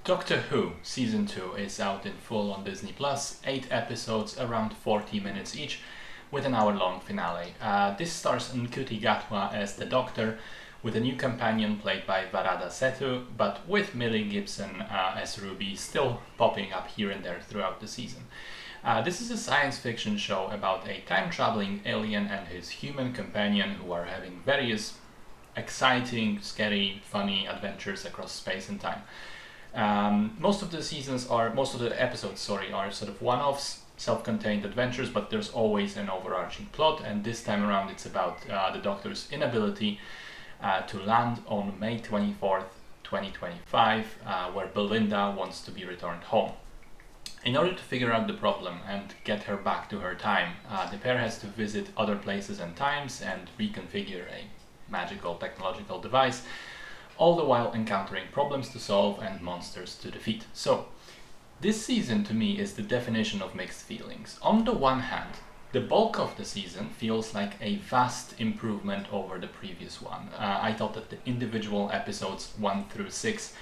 Doctor Who Season 2 is out in full on Disney+, 8 episodes, around 40 minutes each, with an hour-long finale. This stars Ncuti Gatwa as the Doctor, with a new companion played by Varada Sethu, but with Millie Gibson as Ruby still popping up here and there throughout the season. This is a science fiction show about a time-traveling alien and his human companion who are having various exciting, scary, funny adventures across space and time. Most of the episodes, are sort of one-offs, self-contained adventures, but there's always an overarching plot, and this time around it's about the Doctor's inability to land on May 24th, 2025, where Belinda wants to be returned home. In order to figure out the problem and get her back to her time, the pair has to visit other places and times and reconfigure a magical technological device, all the while encountering problems to solve and monsters to defeat. So, this season to me is the definition of mixed feelings. On the one hand, the bulk of the season feels like a vast improvement over the previous one. I thought that the individual episodes 1 through 6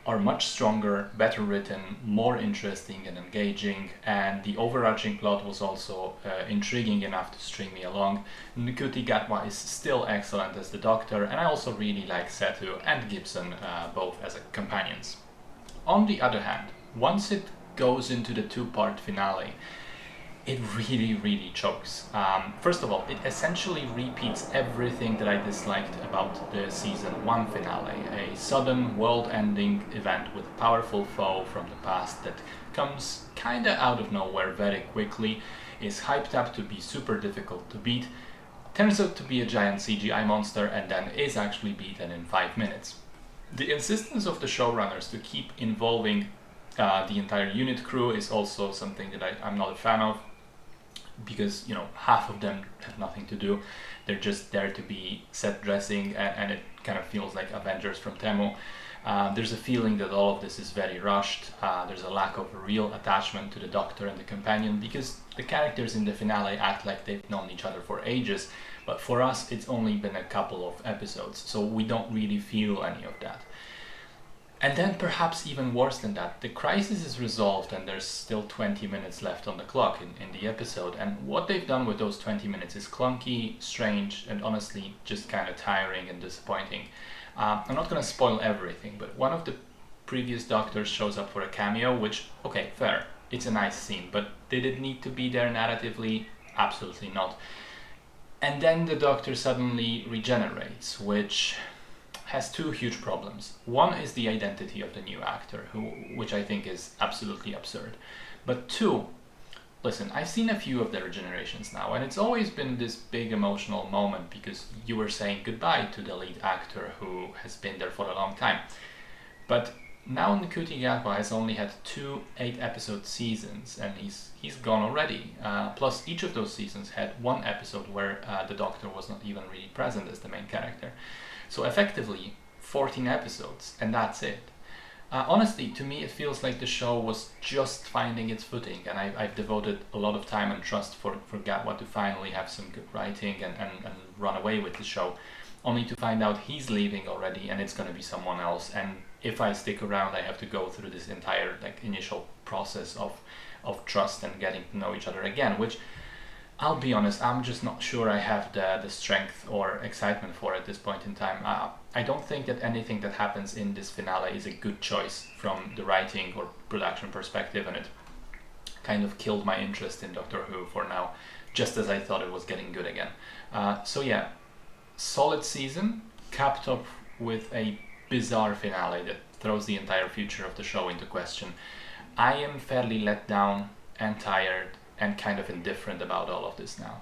are much stronger, better written, more interesting and engaging, and the overarching plot was also intriguing enough to string me along. Ncuti Gatwa is still excellent as the Doctor, and I also really like Sethu and Gibson both as companions. On the other hand, once it goes into the two-part finale, it really chokes. First of all, it essentially repeats everything that I disliked about the season 1 finale. A sudden world-ending event with a powerful foe from the past that comes kinda out of nowhere very quickly, is hyped up to be super difficult to beat, turns out to be a giant CGI monster, and then is actually beaten in 5 minutes. The insistence of the showrunners to keep involving the entire unit crew is also something that I'm not a fan of, because half of them have nothing to do. They're just there to be set dressing, and it kind of feels like Avengers from Temu. There's a feeling that all of this is very rushed. There's a lack of real attachment to the Doctor and the companion, because the characters in the finale act like they've known each other for ages, but for us it's only been a couple of episodes, so we don't really feel any of that. And then perhaps even worse than that, the crisis is resolved and there's still 20 minutes left on the clock in the episode, and what they've done with those 20 minutes is clunky, strange, and honestly just kind of tiring and disappointing. I'm not going to spoil everything, but one of the previous Doctors shows up for a cameo, which, okay, fair, it's a nice scene, but did it need to be there narratively? Absolutely not. And then the Doctor suddenly regenerates, which has two huge problems. One is the identity of the new actor, which I think is absolutely absurd. But two, listen, I've seen a few of the regenerations now, and it's always been this big emotional moment because you were saying goodbye to the lead actor who has been there for a long time. But now Ncuti Gatwa has only had 2 8-episode seasons, and he's gone already. Plus, each of those seasons had 1 episode where the Doctor was not even really present as the main character. So effectively, 14 episodes, and that's it. Honestly, to me it feels like the show was just finding its footing, and I've devoted a lot of time and trust for Gatwa to finally have some good writing and run away with the show, only to find out he's leaving already and it's going to be someone else, and if I stick around I have to go through this entire initial process of trust and getting to know each other again, which, I'll be honest, I'm just not sure I have the strength or excitement for at this point in time. I don't think that anything that happens in this finale is a good choice from the writing or production perspective, and it kind of killed my interest in Doctor Who for now, just as I thought it was getting good again. So yeah, solid season, capped up with a bizarre finale that throws the entire future of the show into question. I am fairly let down and tired and kind of indifferent about all of this now.